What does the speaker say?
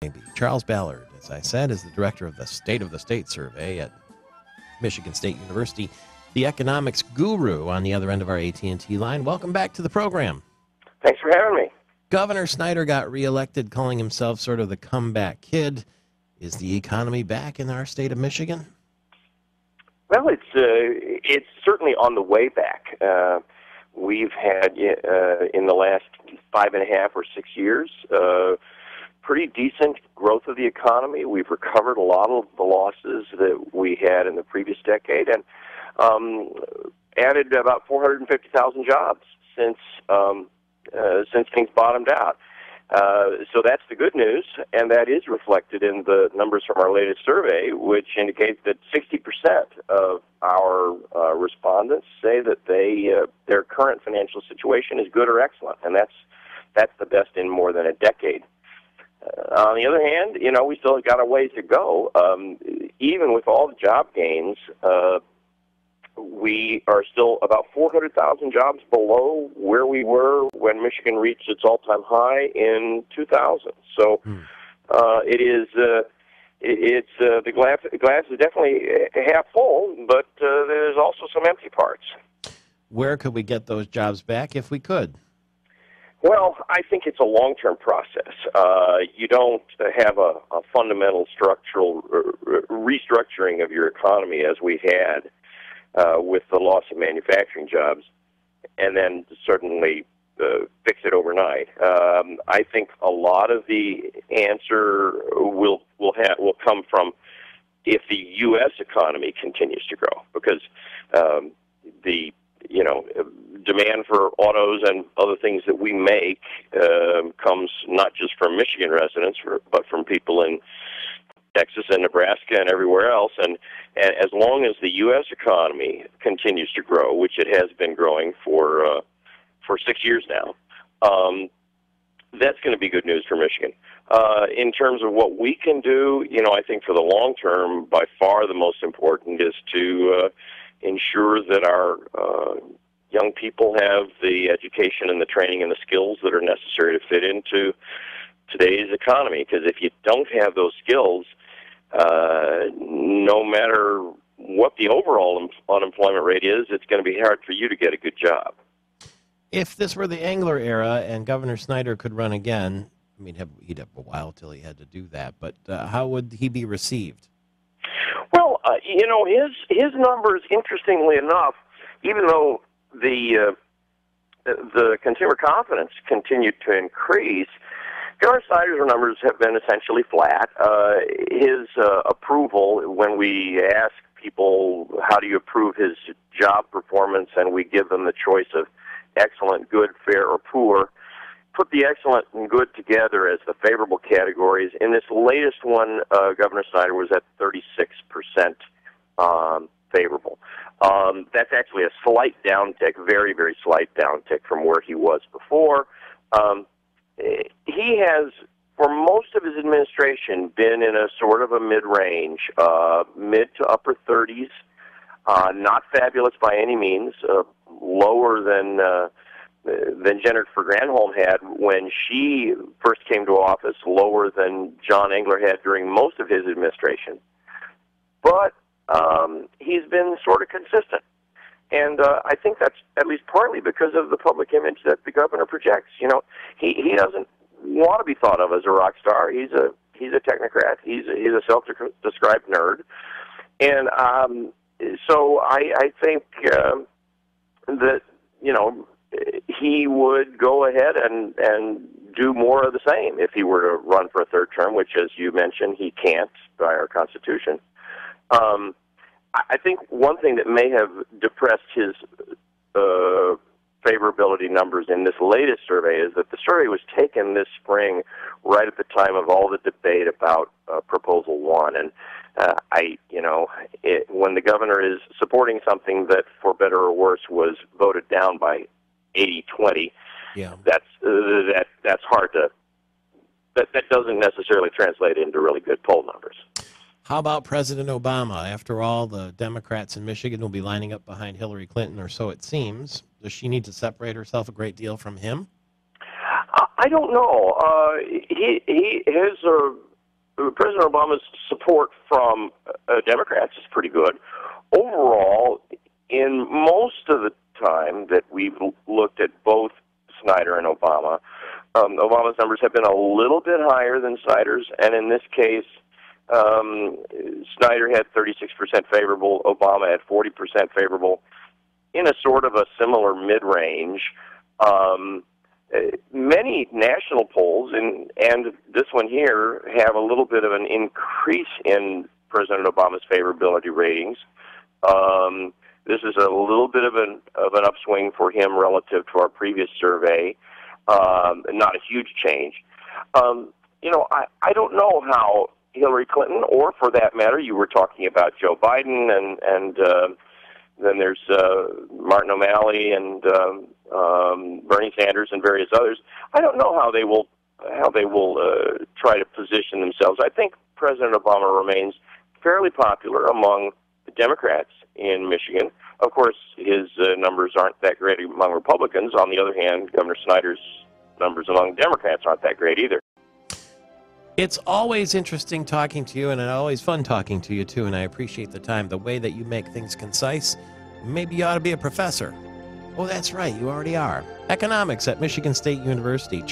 Maybe. Charles Ballard, as I said, is the director of the State of the State survey at Michigan State University, the economics guru on the other end of our AT&T line. Welcome back to the program. Thanks for having me. Governor Snyder got reelected, calling himself sort of the comeback kid. Is the economy back in our state of Michigan? Well, it's certainly on the way back. We've had, in the last 5.5 or 6 years, pretty decent growth of the economy. We've recovered a lot of the losses that we had in the previous decade, and added about 450,000 jobs since things bottomed out. So that's the good news, and that is reflected in the numbers from our latest survey, which indicates that 60% of our respondents say that their current financial situation is good or excellent, and that's the best in more than a decade. On the other hand, we still got a ways to go. Even with all the job gains, we are still about 400,000 jobs below where we were when Michigan reached its all-time high in 2000. So the glass is definitely half full, but there's also some empty parts. Where could we get those jobs back if we could? Well, I think it's a long-term process. You don't have a fundamental structural restructuring of your economy as we had with the loss of manufacturing jobs, and then certainly fix it overnight. I think a lot of the answer will come from if the U.S. economy continues to grow, because the demand for autos and other things that we make comes not just from Michigan residents, but from people in Texas and Nebraska and everywhere else. And as long as the U.S. economy continues to grow, which it has been growing for 6 years now, that's going to be good news for Michigan. In terms of what we can do, I think for the long term, by far the most important is to ensure that our young people have the education and the training and the skills that are necessary to fit into today's economy. Because if you don't have those skills, no matter what the overall unemployment rate is, it's going to be hard for you to get a good job. If this were the Engler era and Governor Snyder could run again, he'd have a while till he had to do that, but how would he be received? Well, his numbers, interestingly enough, even though the consumer confidence continued to increase, Governor Snyder's numbers have been essentially flat. His approval, when we ask people how do you approve his job performance, and we give them the choice of excellent, good, fair, or poor, put the excellent and good together as the favorable categories. In this latest one, Governor Snyder was at 36% favorable. That's actually a slight downtick, very, very slight downtick from where he was before. He has, for most of his administration, been in a sort of a mid-range, mid to upper 30s, not fabulous by any means, lower than Jennifer Granholm had when she first came to office, lower than John Engler had during most of his administration. But he's been sort of consistent. And I think that's at least partly because of the public image that the governor projects. He doesn't want to be thought of as a rock star. He's a technocrat. He's a self-described nerd. And so I think that he would go ahead and do more of the same if he were to run for a third term, which, as you mentioned, he can't by our Constitution. I think one thing that may have depressed his favorability numbers in this when the survey was taken this spring, right at the time of all the debate about Proposal 1. And when the governor is supporting something that, for better or worse, was voted down by 80-20, yeah, that's hard to. That doesn't necessarily translate into really good poll numbers. How about President Obama? After all, the Democrats in Michigan will be lining up behind Hillary Clinton, or so it seems. Does she need to separate herself a great deal from him? I don't know. His President Obama's support from Democrats is pretty good. Overall, in most of the time that we've looked at both Snyder and Obama, Obama's numbers have been a little bit higher than Snyder's, and in this case, Snyder had 36% favorable, Obama had 40% favorable, in a sort of a similar mid-range. Many national polls, and this one here, have a little bit of an increase in President Obama's favorability ratings. This is a little bit of an upswing for him relative to our previous survey. Not a huge change. I don't know how Hillary Clinton, or for that matter, you were talking about Joe Biden, and then there's Martin O'Malley and Bernie Sanders and various others. I don't know how they will try to position themselves. I think President Obama remains fairly popular among the Democrats in Michigan. Of course, his numbers aren't that great among Republicans. On the other hand, Governor Snyder's numbers among Democrats aren't that great either. It's always interesting talking to you, and it's always fun talking to you, too, and I appreciate the time. The way that you make things concise, maybe you ought to be a professor. Oh, that's right, you already are. Economics at Michigan State University.